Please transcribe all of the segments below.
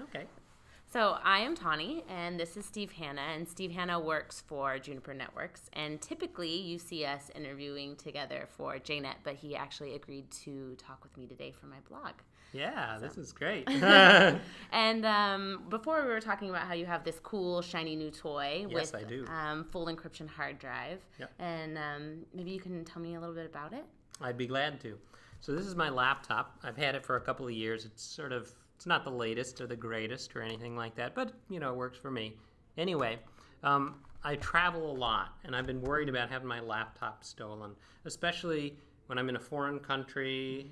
Okay. So I am Tawny, and this is Steve Hanna, and Steve Hanna works for Juniper Networks, and typically you see us interviewing together for JNet, but he actually agreed to talk with me today for my blog. Yeah, so. This is great. And before we were talking about how you have this cool, shiny new toy yes, with I do. Full encryption hard drive, yep. And maybe you can tell me a little bit about it? I'd be glad to. So this is my laptop. I've had it for a couple of years. It's not the latest or the greatest or anything like that, but, it works for me. Anyway, I travel a lot, and I've been worried about having my laptop stolen, especially when I'm in a foreign country,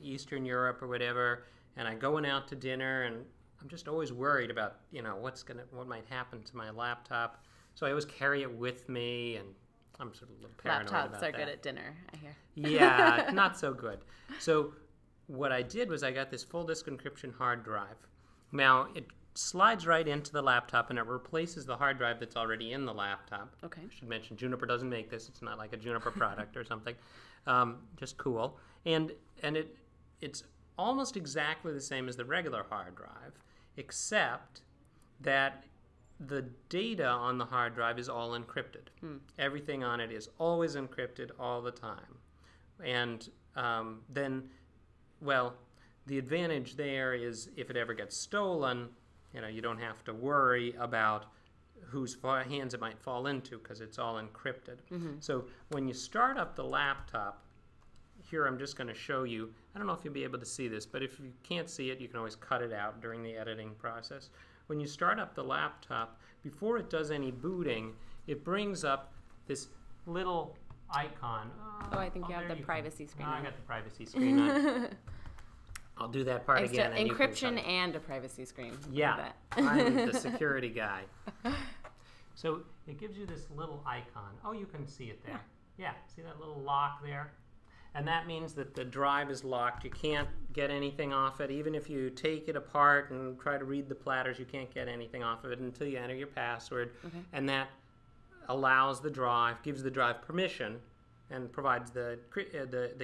Eastern Europe or whatever, and I'm going out to dinner, and I'm just always worried about, what might happen to my laptop. So I always carry it with me, and I'm sort of a little paranoid about that. Laptops are good at dinner, I hear. Yeah, not so good. So what I did was I got this full disk encryption hard drive. Now, it slides right into the laptop, and it replaces the hard drive that's already in the laptop. Okay. I should mention, Juniper doesn't make this. It's not like a Juniper product or something. Just cool. And it's almost exactly the same as the regular hard drive, except that the data on the hard drive is all encrypted. Everything on it is always encrypted all the time. And then, well, the advantage there is if it ever gets stolen, you don't have to worry about whose hands it might fall into because it's all encrypted. So when you start up the laptop, here I'm just going to show you. I don't know if you'll be able to see this, but if you can't see it, you can always cut it out during the editing process. When you start up the laptop, before it does any booting, it brings up this little icon. I think you have the privacy screen on. I got the privacy screen on. I'll do that part again. Encryption and a privacy screen. Yeah, I'm the security guy. So it gives you this little icon. Oh, you can see it there. Yeah, see that little lock there? And that means that the drive is locked. You can't get anything off it. Even if you take it apart and try to read the platters, you can't get anything off of it until you enter your password. Okay. And that allows the drive, gives the drive permission, and provides the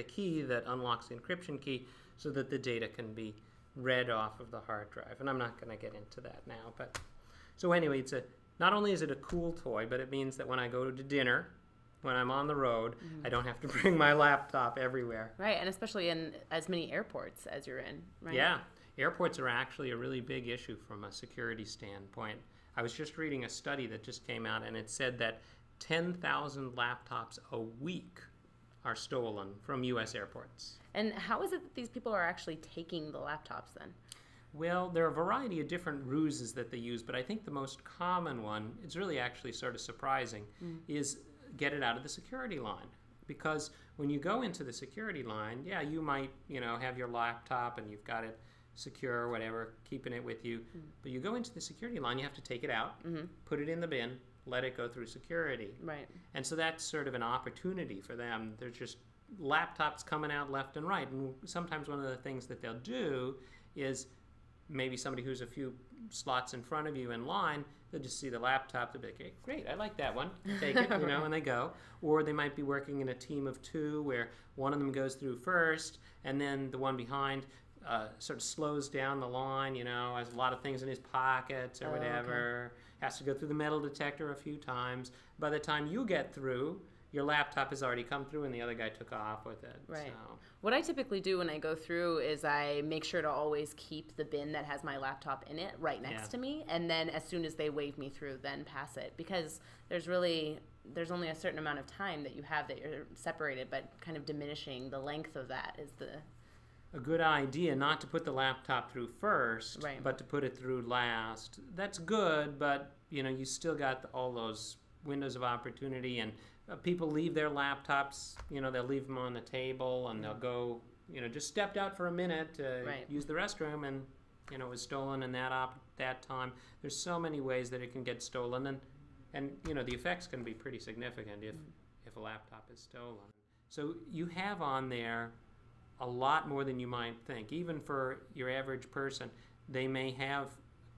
key that unlocks the encryption key so that the data can be read off of the hard drive. And I'm not going to get into that now. But so anyway, not only is it a cool toy, but it means that when I go to dinner, when I'm on the road, I don't have to bring my laptop everywhere. Right, and especially in as many airports as you're in, right? Yeah, airports are actually a really big issue from a security standpoint. I was just reading a study that just came out, and it said that 10,000 laptops a week are stolen from U.S. airports. And how is it that these people are actually taking the laptops then? Well, there are a variety of different ruses that they use, but I think the most common one, it's really actually sort of surprising, is get it out of the security line. Because when you go into the security line, yeah, you might, have your laptop and you've got it secure or whatever, keeping it with you. But you go into the security line, you have to take it out, put it in the bin, let it go through security. Right. And so that's sort of an opportunity for them. There's just laptops coming out left and right. And sometimes one of the things that they'll do is maybe somebody who's a few slots in front of you in line, they'll just see the laptop, they'll be like, hey, great, I like that one, take it, and they go. Or they might be working in a team of two where one of them goes through first, and then the one behind sort of slows down the line, has a lot of things in his pockets or whatever, has to go through the metal detector a few times. By the time you get through, your laptop has already come through and the other guy took off with it. Right. So. What I typically do when I go through is I make sure to always keep the bin that has my laptop in it right next to me, and then as soon as they wave me through, then pass it. Because there's only a certain amount of time that you have that you're separated, but kind of diminishing the length of that is a good idea not to put the laptop through first, right, but to put it through last. That's good, but you still got all those windows of opportunity, and people leave their laptops, they'll leave them on the table and they'll go, just stepped out for a minute to use the restroom and, it was stolen in that time. There's so many ways that it can get stolen, and the effects can be pretty significant if a laptop is stolen. So you have on there a lot more than you might think. Even for your average person, they may have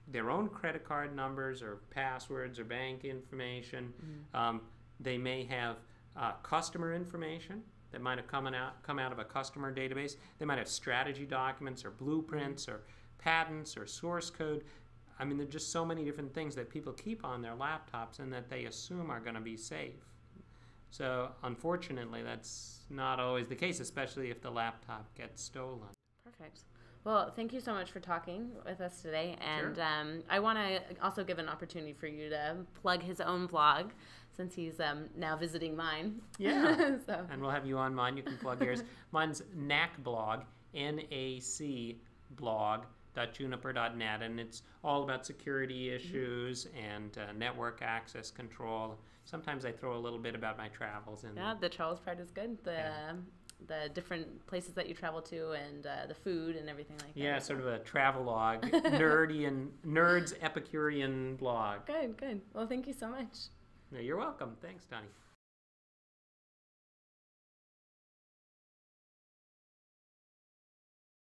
their own credit card numbers or passwords or bank information. They may have customer information that might have come out of a customer database. They might have strategy documents or blueprints or patents or source code. I mean, there are just so many different things that people keep on their laptops and that they assume are going to be safe. So unfortunately, that's not always the case, especially if the laptop gets stolen. Perfect. Well, thank you so much for talking with us today. And Sure. I want to also give an opportunity for you to plug his own blog, since he's now visiting mine. Yeah. So. And we'll have you on mine. You can plug yours. Mine's NAC blog, N-A-C blog.juniper.net, and it's all about security issues and network access control. Sometimes I throw a little bit about my travels in. Yeah, the travels part is good. The different places that you travel to and the food and everything like that. Yeah, sort of a travelogue, nerds Epicurean blog. Good. Well, thank you so much. No, you're welcome. Thanks, Donnie.